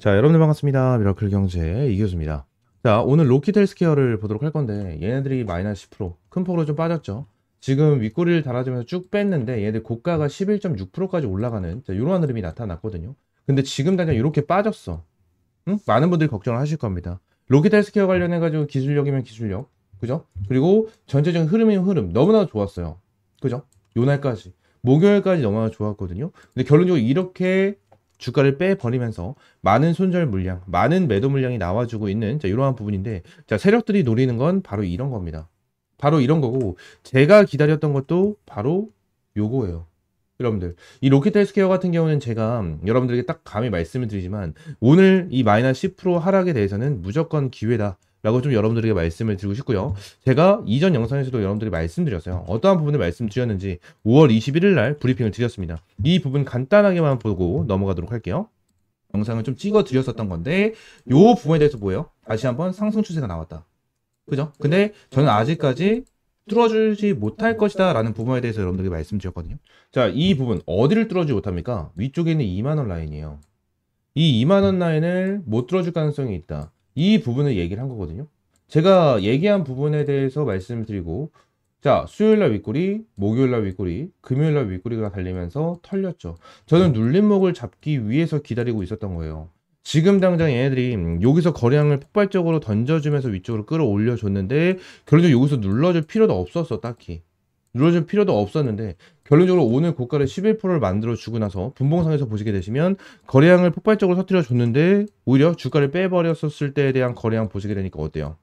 자, 여러분들 반갑습니다. 미라클 경제 이교수입니다. 자, 오늘 로키드 헬스케어를 보도록 할 건데 얘네들이 마이너스 10%, 큰 폭으로 좀 빠졌죠. 지금 윗꼬리를 달아주면서 쭉 뺐는데 얘네들 고가가 11.6%까지 올라가는 이러한 흐름이 나타났거든요. 근데 지금 당장 이렇게 빠졌어. 응? 많은 분들이 걱정을 하실 겁니다. 로키드 헬스케어 관련해가지고 기술력이면 기술력, 그죠? 그리고 전체적인 흐름이면 흐름 너무나 좋았어요. 그죠? 요날까지 목요일까지 너무나 좋았거든요. 근데 결론적으로 이렇게 주가를 빼버리면서 많은 손절 물량, 많은 매도 물량이 나와주고 있는 이러한 부분인데, 자, 세력들이 노리는 건 바로 이런 겁니다. 바로 이런 거고, 제가 기다렸던 것도 바로 요거예요. 여러분들, 이 로켓 헬스케어 같은 경우는 제가 여러분들에게 딱 감히 말씀을 드리지만, 오늘 이 마이너스 10% 하락에 대해서는 무조건 기회다 라고 좀 여러분들에게 말씀을 드리고 싶고요. 제가 이전 영상에서도 여러분들이 말씀드렸어요. 어떠한 부분을 말씀드렸는지 5월 21일 날 브리핑을 드렸습니다. 이 부분 간단하게만 보고 넘어가도록 할게요. 영상을 좀 찍어 드렸었던 건데, 요 부분에 대해서 뭐예요? 다시 한번 상승 추세가 나왔다. 그죠? 근데 저는 아직까지 뚫어주지 못할 것이다 라는 부분에 대해서 여러분들에게 말씀드렸거든요. 자, 이 부분 어디를 뚫어주지 못합니까? 위쪽에 있는 2만원 라인이에요. 이 2만원 라인을 못 뚫어줄 가능성이 있다. 이 부분을 얘기를 한 거거든요. 제가 얘기한 부분에 대해서 말씀을 드리고, 자, 수요일날 윗꼬리, 목요일날 윗꼬리, 금요일날 윗꼬리가 달리면서 털렸죠. 저는 눌림목을 잡기 위해서 기다리고 있었던 거예요. 지금 당장 얘네들이 여기서 거래량을 폭발적으로 던져주면서 위쪽으로 끌어올려줬는데, 결론적으로 여기서 눌러줄 필요도 없었어, 딱히. 눌러줄 필요도 없었는데, 결론적으로 오늘 고가를 11%를 만들어 주고 나서 분봉상에서 보시게 되시면 거래량을 폭발적으로 터뜨려 줬는데, 오히려 주가를 빼버렸었을 때에 대한 거래량 보시게 되니까 어때요?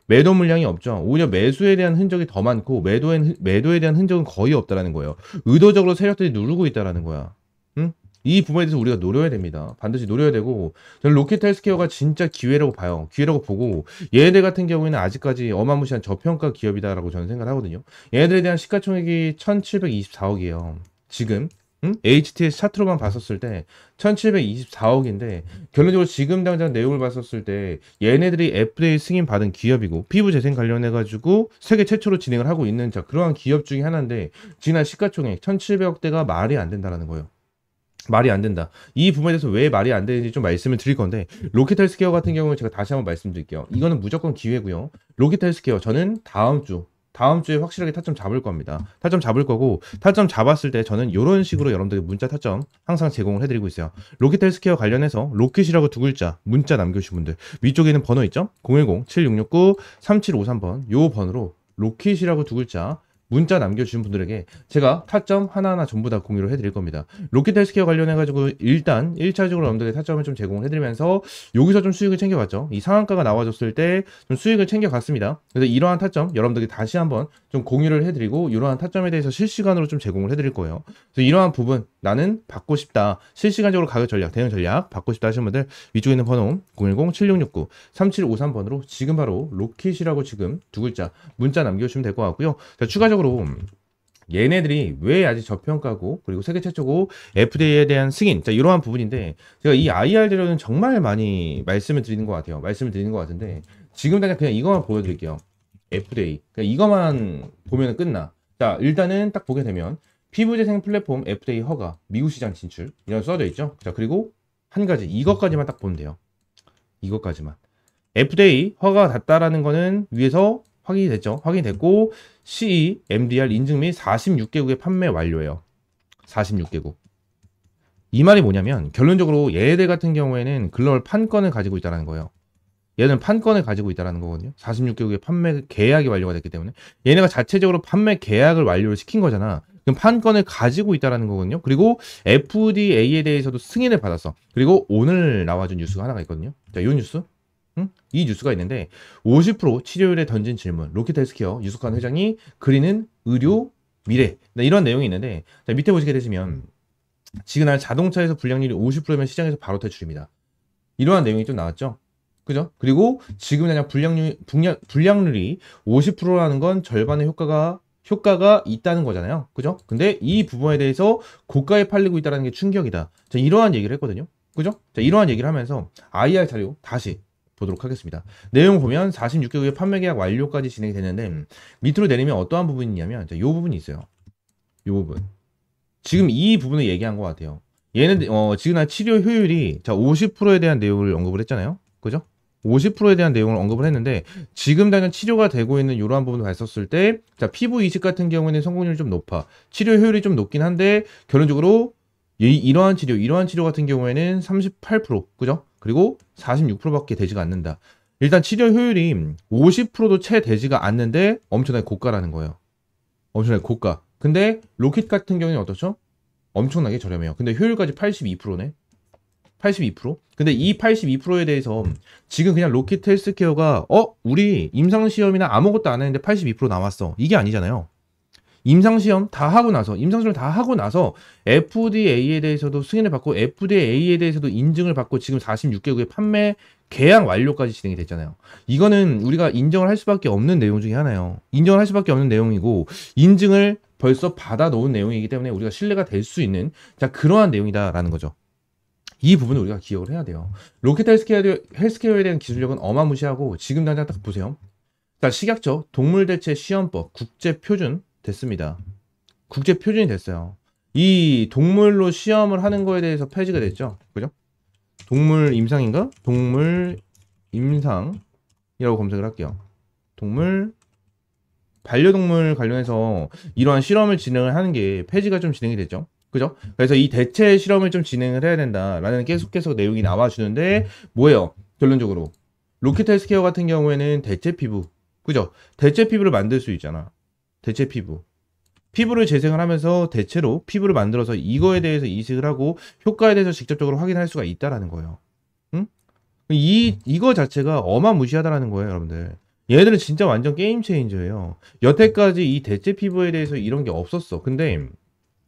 매도 물량이 없죠. 오히려 매수에 대한 흔적이 더 많고 매도에 대한 흔적은 거의 없다라는 거예요. 의도적으로 세력들이 누르고 있다라는 거야. 응? 이 부분에 대해서 우리가 노려야 됩니다. 반드시 노려야 되고, 저는 로켓 헬스케어가 진짜 기회라고 봐요. 기회라고 보고, 얘네들 같은 경우에는 아직까지 어마무시한 저평가 기업이다라고 저는 생각을 하거든요. 얘네들에 대한 시가총액이 1724억이에요. 지금. 응? HTS 차트로만 봤었을 때 1724억인데, 결론적으로 지금 당장 내용을 봤었을 때 얘네들이 FDA 승인 받은 기업이고 피부 재생 관련해 가지고 세계 최초로 진행을 하고 있는 그러한 기업 중에 하나인데, 지난 시가총액 1700억대가 말이 안 된다라는 거예요. 말이 안 된다. 이 부분에 대해서 왜 말이 안 되는지 좀 말씀을 드릴 건데, 로켓 헬스케어 같은 경우는 제가 다시 한번 말씀드릴게요. 이거는 무조건 기회고요. 로켓 헬스케어 저는 다음 주에 확실하게 타점 잡을 겁니다. 타점 잡을 거고, 타점 잡았을 때 저는 이런 식으로 여러분들에게 문자 타점 항상 제공을 해드리고 있어요. 로켓 헬스케어 관련해서 로켓이라고 두 글자 문자 남겨주신 분들, 위쪽에 있는 번호 있죠? 010-7669-3753번 요 번호로 로켓이라고 두 글자 문자 남겨주신 분들에게 제가 타점 하나하나 전부 다 공유를 해드릴 겁니다. 로켓 헬스케어 관련해가지고 일단 1차적으로 여러분들에게 타점을 좀 제공을 해드리면서 여기서 좀 수익을 챙겨갔죠. 이 상한가가 나와줬을 때 좀 수익을 챙겨갔습니다. 그래서 이러한 타점 여러분들에게 다시 한번 좀 공유를 해드리고, 이러한 타점에 대해서 실시간으로 좀 제공을 해드릴 거예요. 그래서 이러한 부분 나는 받고 싶다, 실시간적으로 가격 전략, 대응 전략 받고 싶다 하시는 분들, 위쪽에 있는 번호 010-7669-3753번으로 지금 바로 로켓이라고 지금 두 글자 문자 남겨주시면 될 것 같고요. 자, 추가적으로 얘네들이 왜 아직 저평가고, 그리고 세계 최초고, FDA에 대한 승인, 자, 이러한 부분인데, 제가 이 IR 재료는 정말 많이 말씀을 드리는 것 같아요. 말씀을 드리는 것 같은데, 지금 당장 그냥 이것만 보여드릴게요. FDA. 그러니까 이것만 보면 끝나. 자, 일단은 딱 보게 되면 피부재생 플랫폼 FDA 허가, 미국 시장 진출 이런 써져 있죠. 자, 그리고 한 가지, 이것까지만 딱 보면 돼요. 이것까지만. FDA 허가가 닿다라는 거는 위에서 확인이 됐죠. 확인이 됐고, CE, MDR 인증 및 46개국의 판매 완료예요. 46개국. 이 말이 뭐냐면, 결론적으로 얘들 같은 경우에는 글로벌 판권을 가지고 있다는 거예요. 얘는 판권을 가지고 있다는 거거든요. 46개국의 판매 계약이 완료가 됐기 때문에. 얘네가 자체적으로 판매 계약을 완료를 시킨 거잖아. 그럼 판권을 가지고 있다는 거거든요. 그리고 FDA에 대해서도 승인을 받았어. 그리고 오늘 나와준 뉴스가 하나가 있거든요. 자, 이 뉴스. 이 뉴스가 있는데, 50% 치료율에 던진 질문, 로켓 헬스케어 유석환 회장이 그리는 의료 미래, 이런 내용이 있는데, 자, 밑에 보시게 되시면 지금 자동차에서 불량률이 50%면 시장에서 바로 퇴출입니다. 이러한 내용이 좀 나왔죠. 그죠? 그리고 지금 그냥 불량률이 50%라는 건 절반의 효과가 있다는 거잖아요. 그죠? 근데 이 부분에 대해서 고가에 팔리고 있다는 게 충격이다. 자, 이러한 얘기를 했거든요. 그죠? 자, 이러한 얘기를 하면서 IR 자료 다시 보도록 하겠습니다. 내용 보면 46개국의 판매 계약 완료까지 진행이 되는데, 밑으로 내리면 어떠한 부분이 있냐면, 이 부분이 있어요. 이 부분. 지금 이 부분을 얘기한 것 같아요. 얘는 지금 치료 효율이 자 50%에 대한 내용을 언급을 했잖아요. 그죠? 50%에 대한 내용을 언급을 했는데 지금 당장 치료가 되고 있는 이러한 부분을 봤었을 때 자 피부 이식 같은 경우에는 성공률이 좀 높아. 치료 효율이 좀 높긴 한데 결론적으로 이러한 치료 같은 경우에는 38% 그죠? 그리고 46%밖에 되지가 않는다. 일단 치료 효율이 50%도 채 되지가 않는데 엄청나게 고가라는 거예요. 엄청나게 고가. 근데 로켓 같은 경우는 어떻죠? 엄청나게 저렴해요. 근데 효율까지 82%네. 82%? 근데 이 82%에 대해서 지금 그냥 로켓 헬스케어가 우리 임상시험이나 아무것도 안 했는데 82% 나왔어. 이게 아니잖아요. 임상시험 다 하고 나서 FDA에 대해서도 승인을 받고 FDA에 대해서도 인증을 받고 지금 46개국의 판매 계약 완료까지 진행이 됐잖아요. 이거는 우리가 인정을 할 수밖에 없는 내용 중에 하나예요. 인정을 할 수밖에 없는 내용이고 인증을 벌써 받아 놓은 내용이기 때문에 우리가 신뢰가 될 수 있는 자 그러한 내용이다라는 거죠. 이 부분을 우리가 기억을 해야 돼요. 로켓 헬스케어에 대한 기술력은 어마무시하고 지금 당장 딱 보세요. 자, 식약처 동물대체 시험법 국제표준 됐습니다. 국제표준이 됐어요. 이 동물로 시험을 하는 거에 대해서 폐지가 됐죠. 그죠? 동물 임상인가? 동물 임상이라고 검색을 할게요. 동물 반려동물 관련해서 이러한 실험을 진행을 하는 게 폐지가 좀 진행이 됐죠. 그죠? 그래서 이 대체 실험을 좀 진행을 해야 된다라는 계속 내용이 나와주는데 뭐예요? 결론적으로 로켓 헬스케어 같은 경우에는 대체 피부 그죠? 대체 피부를 만들 수 있잖아. 대체 피부를 재생을 하면서 대체로 피부를 만들어서 이거에 대해서 이식을 하고 효과에 대해서 직접적으로 확인할 수가 있다라는 거예요. 응? 이거 자체가 어마무시하다라는 거예요, 여러분들. 얘들은 진짜 완전 게임 체인저예요. 여태까지 이 대체 피부에 대해서 이런 게 없었어. 근데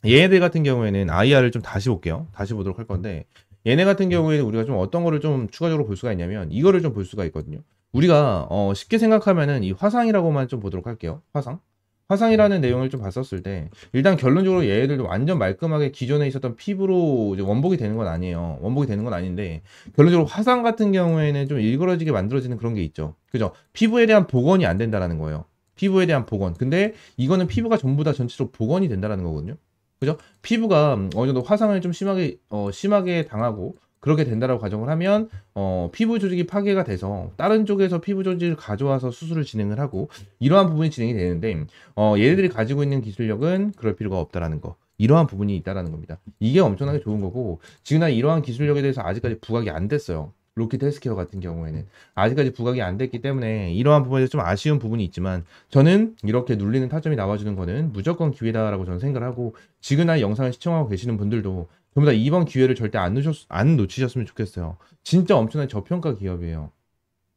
얘네들 같은 경우에는 IR을 좀 다시 볼게요. 다시 보도록 할 건데 얘네 같은 경우에는 우리가 좀 어떤 거를 좀 추가적으로 볼 수가 있냐면 이거를 좀 볼 수가 있거든요. 우리가 쉽게 생각하면은 이 화상이라고만 좀 보도록 할게요. 화상이라는 내용을 좀 봤었을 때 일단 결론적으로 얘네들도 완전 말끔하게 기존에 있었던 피부로 이제 원복이 되는 건 아니에요. 원복이 되는 건 아닌데 결론적으로 화상 같은 경우에는 좀 일그러지게 만들어지는 그런 게 있죠. 그죠? 피부에 대한 복원이 안 된다라는 거예요. 피부에 대한 복원. 근데 이거는 피부가 전부 다 전체적으로 복원이 된다라는 거거든요. 그죠? 피부가 어느 정도 화상을 좀 심하게 당하고 그렇게 된다라고 가정을 하면 피부 조직이 파괴가 돼서 다른 쪽에서 피부 조직을 가져와서 수술을 진행을 하고 이러한 부분이 진행이 되는데 얘네들이 가지고 있는 기술력은 그럴 필요가 없다라는 거. 이러한 부분이 있다라는 겁니다. 이게 엄청나게 좋은 거고 지금 난 이러한 기술력에 대해서 아직까지 부각이 안 됐어요. 로켓 헬스케어 같은 경우에는 아직까지 부각이 안 됐기 때문에 이러한 부분에서 좀 아쉬운 부분이 있지만 저는 이렇게 눌리는 타점이 나와주는 거는 무조건 기회다라고 저는 생각을 하고 지금 날 영상을 시청하고 계시는 분들도 전부 다 이번 기회를 절대 안 놓치셨으면 좋겠어요. 진짜 엄청나게 저평가 기업이에요.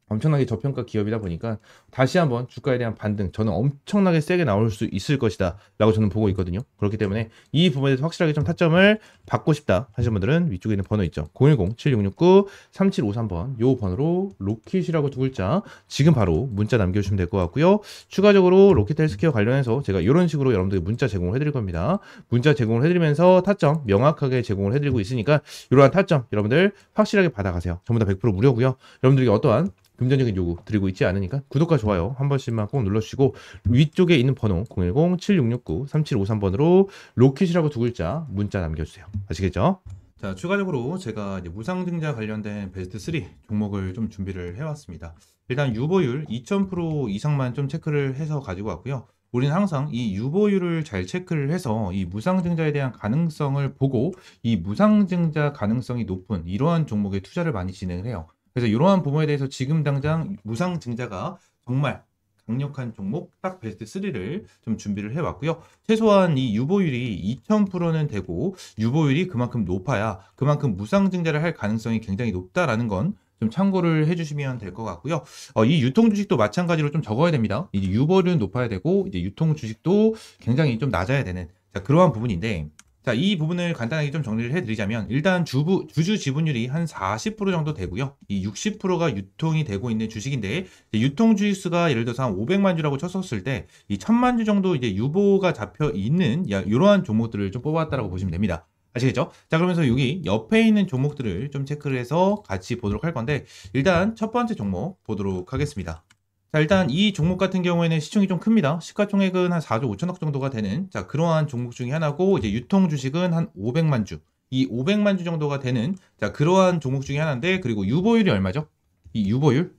엄청나게 저평가 기업이다 보니까 다시 한번 주가에 대한 반등 저는 엄청나게 세게 나올 수 있을 것이다 라고 저는 보고 있거든요. 그렇기 때문에 이 부분에서 확실하게 좀 타점을 받고 싶다 하시는 분들은 위쪽에 있는 번호 있죠. 010-7669-3753번 요 번호로 로켓이라고 두 글자 지금 바로 문자 남겨주시면 될 것 같고요. 추가적으로 로켓 헬스케어 관련해서 제가 이런 식으로 여러분들께 문자 제공을 해드릴 겁니다. 문자 제공을 해드리면서 타점 명확하게 제공을 해드리고 있으니까 이러한 타점 여러분들 확실하게 받아가세요. 전부 다 100% 무료고요. 여러분들에게 어떠한 금전적인 요구 드리고 있지 않으니까 구독과 좋아요 한 번씩만 꼭 눌러주시고 위쪽에 있는 번호 010-7669-3753번으로 로켓이라고 두 글자 문자 남겨주세요. 아시겠죠? 자, 추가적으로 제가 이제 무상증자 관련된 베스트 3 종목을 좀 준비를 해왔습니다. 일단 유보율 2000% 이상만 좀 체크를 해서 가지고 왔고요. 우리는 항상 이 유보율을 잘 체크를 해서 이 무상증자에 대한 가능성을 보고 이 무상증자 가능성이 높은 이러한 종목에 투자를 많이 진행을 해요. 그래서 이러한 부분에 대해서 지금 당장 무상증자가 정말 강력한 종목 딱 베스트 3를 좀 준비를 해왔고요. 최소한 이 유보율이 2000%는 되고 유보율이 그만큼 높아야 그만큼 무상증자를 할 가능성이 굉장히 높다라는 건 좀 참고를 해주시면 될 것 같고요. 이 유통 주식도 마찬가지로 좀 적어야 됩니다. 이제 유보율은 높아야 되고 이제 유통 주식도 굉장히 좀 낮아야 되는 자, 그러한 부분인데 자, 이 부분을 간단하게 좀 정리를 해드리자면 일단 주주 지분율이 한 40% 정도 되고요. 이 60%가 유통이 되고 있는 주식인데 유통 주식수가 예를 들어서 한 500만 주라고 쳤었을 때 이 1000만 주 정도 이제 유보가 잡혀 있는 이러한 종목들을 좀 뽑았다라고 보시면 됩니다. 아시겠죠? 자, 그러면서 여기 옆에 있는 종목들을 좀 체크를 해서 같이 보도록 할 건데 일단 첫 번째 종목 보도록 하겠습니다. 자, 일단 이 종목 같은 경우에는 시총이 좀 큽니다. 시가총액은 한 4조 5천억 정도가 되는 자, 그러한 종목 중에 하나고 이제 유통 주식은 한 500만 주 이 500만 주 정도가 되는 자 그러한 종목 중에 하나인데, 그리고 유보율이 얼마죠? 이 유보율.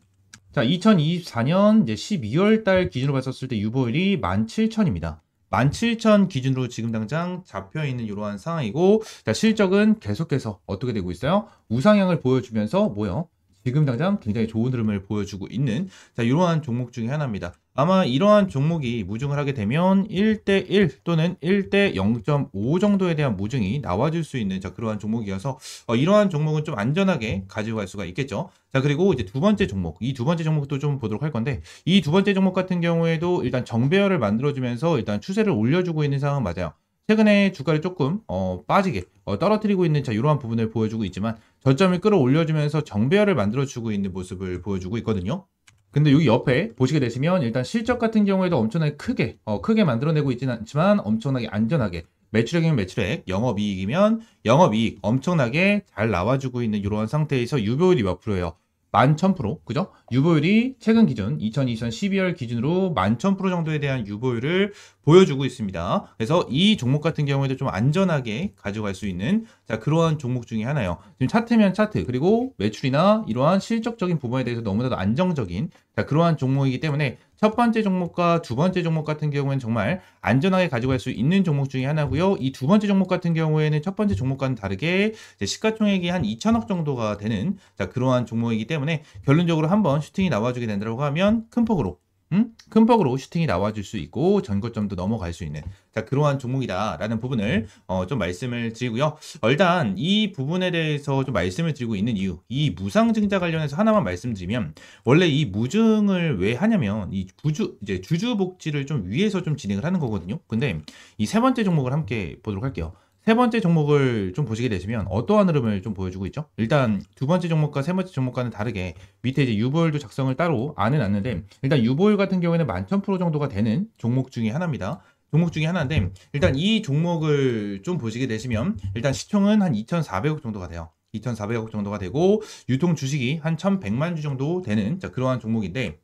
자, 2024년 이제 12월 달 기준으로 봤었을 때 유보율이 17,000입니다. 17,000 기준으로 지금 당장 잡혀 있는 이러한 상황이고, 자, 실적은 계속해서 어떻게 되고 있어요? 우상향을 보여주면서 뭐요? 지금 당장 굉장히 좋은 흐름을 보여주고 있는 자, 이러한 종목 중에 하나입니다. 아마 이러한 종목이 무증을 하게 되면 1대1 또는 1대 0.5 정도에 대한 무증이 나와줄 수 있는 자, 그러한 종목이어서 이러한 종목은 좀 안전하게 가지고 갈 수가 있겠죠. 자, 그리고 이제 두 번째 종목, 이 두 번째 종목도 좀 보도록 할 건데, 이 두 번째 종목 같은 경우에도 일단 정배열을 만들어주면서 일단 추세를 올려주고 있는 상황은 맞아요. 최근에 주가를 조금 빠지게 떨어뜨리고 있는 자 이러한 부분을 보여주고 있지만, 저점을 끌어올려주면서 정배열을 만들어주고 있는 모습을 보여주고 있거든요. 근데 여기 옆에 보시게 되시면 일단 실적 같은 경우에도 엄청나게 크게 만들어내고 있지는 않지만 엄청나게 안전하게, 매출액이면 매출액, 영업이익이면 영업이익 엄청나게 잘 나와주고 있는 이러한 상태에서 유보율이 몇 프로예요? 11,000%, 그죠? 유보율이 최근 기준 2023년 12월 기준으로 11,000% 정도에 대한 유보율을 보여주고 있습니다. 그래서 이 종목 같은 경우에도 좀 안전하게 가져갈 수 있는 자 그러한 종목 중에 하나예요. 지금 차트면 차트, 그리고 매출이나 이러한 실적적인 부분에 대해서 너무나도 안정적인 자 그러한 종목이기 때문에 첫 번째 종목과 두 번째 종목 같은 경우에는 정말 안전하게 가져갈 수 있는 종목 중에 하나고요. 이 두 번째 종목 같은 경우에는 첫 번째 종목과는 다르게 시가총액이 한 2천억 정도가 되는 자 그러한 종목이기 때문에 결론적으로 한번 슈팅이 나와주게 된다고 하면 큰 폭으로 슈팅이 나와줄 수 있고 전고점도 넘어갈 수 있는 자 그러한 종목이다라는 부분을 좀 말씀을 드리고요. 일단 이 부분에 대해서 좀 말씀을 드리고 있는 이유, 이 무상증자 관련해서 하나만 말씀드리면, 원래 이 무증을 왜 하냐면 이 이제 주주복지를 좀 위해서 좀 진행을 하는 거거든요. 근데 이 세 번째 종목을 함께 보도록 할게요. 세 번째 종목을 좀 보시게 되시면 어떠한 흐름을 좀 보여주고 있죠? 일단 두 번째 종목과 세 번째 종목과는 다르게 밑에 이제 유보율도 작성을 따로 안 해놨는데, 일단 유보율 같은 경우에는 11,000% 정도가 되는 종목 중에 하나입니다. 종목 중에 하나인데, 일단 이 종목을 좀 보시게 되시면 일단 시총은 한 2,400억 정도가 돼요. 2,400억 정도가 되고 유통 주식이 한 1,100만 주 정도 되는 자 그러한 종목인데,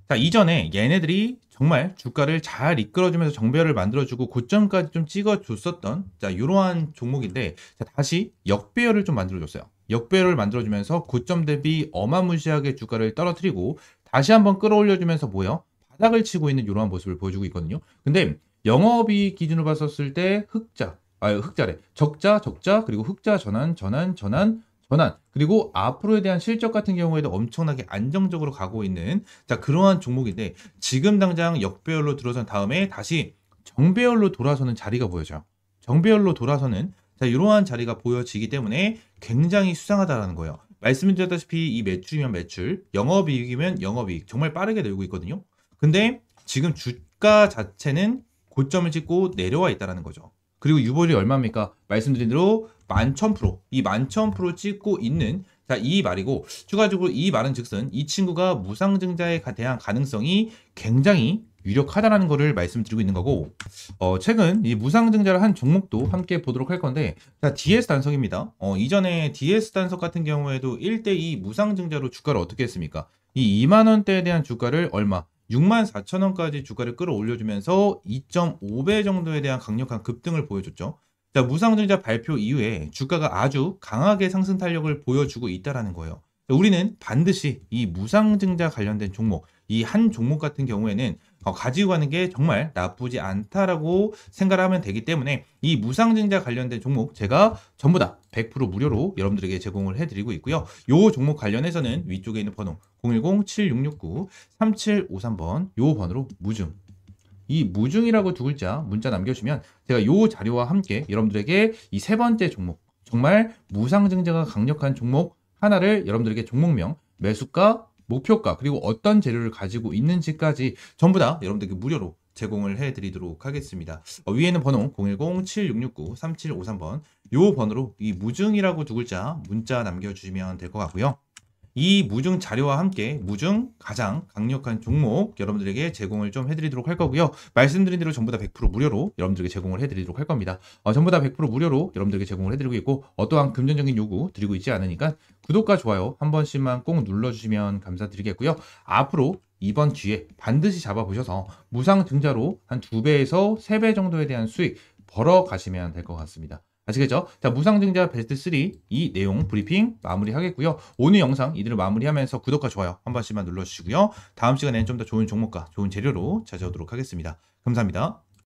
자, 이전에 얘네들이 정말 주가를 잘 이끌어주면서 정배열을 만들어주고 고점까지 좀 찍어줬었던 자 이러한 종목인데, 자, 다시 역배열을 좀 만들어줬어요. 역배열을 만들어주면서 고점 대비 어마무시하게 주가를 떨어뜨리고 다시 한번 끌어올려주면서 뭐요? 바닥을 치고 있는 이러한 모습을 보여주고 있거든요. 근데 영업이익 기준으로 봤었을 때 흑자래. 적자, 그리고 흑자 전환, 그리고 앞으로에 대한 실적 같은 경우에도 엄청나게 안정적으로 가고 있는 자 그러한 종목인데, 지금 당장 역배열로 들어선 다음에 다시 정배열로 돌아서는 자리가 보여져요. 정배열로 돌아서는 자 이러한 자리가 보여지기 때문에 굉장히 수상하다라는 거예요. 말씀드렸다시피 이 매출이면 매출, 영업이익이면 영업이익 정말 빠르게 늘고 있거든요. 근데 지금 주가 자체는 고점을 찍고 내려와 있다라는 거죠. 그리고 유보율이 얼마입니까? 말씀드린 대로 11,000%, 이 11,000% 찍고 있는 자 이 말이고, 추가적으로 이 말은 즉슨 이 친구가 무상증자에 대한 가능성이 굉장히 유력하다라는 것을 말씀드리고 있는 거고, 최근 이 무상증자를 한 종목도 함께 보도록 할 건데, 자 DS 단석입니다. 이전에 DS 단석 같은 경우에도 1대2 무상증자로 주가를 어떻게 했습니까? 이 2만 원대에 대한 주가를 얼마? 64,000원까지 주가를 끌어올려주면서 2.5배 정도에 대한 강력한 급등을 보여줬죠. 자, 무상증자 발표 이후에 주가가 아주 강하게 상승 탄력을 보여주고 있다라는 거예요. 우리는 반드시 이 무상증자 관련된 종목, 이 한 종목 같은 경우에는 가지고 가는 게 정말 나쁘지 않다라고 생각을 하면 되기 때문에, 이 무상증자 관련된 종목 제가 전부 다 100% 무료로 여러분들에게 제공을 해드리고 있고요. 요 종목 관련해서는 위쪽에 있는 번호 010-7669-3753번 요 번호로 무증, 이 무증이라고 두 글자 문자 남겨주시면 제가 요 자료와 함께 여러분들에게 이 세 번째 종목, 정말 무상증자가 강력한 종목 하나를 여러분들에게 종목명, 매수가, 목표가, 그리고 어떤 재료를 가지고 있는지까지 전부 다 여러분들께 무료로 제공을 해드리도록 하겠습니다. 위에는 번호 010-7669-3753번 요 번호로 이 무증이라고 두 글자 문자 남겨주시면 될 것 같고요. 이 무증 자료와 함께 무증 가장 강력한 종목 여러분들에게 제공을 좀 해드리도록 할 거고요. 말씀드린 대로 전부 다 100% 무료로 여러분들에게 제공을 해드리도록 할 겁니다. 전부 다 100% 무료로 여러분들에게 제공을 해드리고 있고, 어떠한 금전적인 요구 드리고 있지 않으니까 구독과 좋아요 한 번씩만 꼭 눌러주시면 감사드리겠고요. 앞으로 이번 기회 반드시 잡아보셔서 무상증자로 한 2배에서 3배 정도에 대한 수익 벌어 가시면 될 것 같습니다. 아시겠죠? 자, 무상증자 베스트 3 이 내용 브리핑 마무리하겠고요. 오늘 영상 이들을 마무리하면서 구독과 좋아요 한 번씩만 눌러주시고요. 다음 시간에는 좀 더 좋은 종목과 좋은 재료로 찾아오도록 하겠습니다. 감사합니다.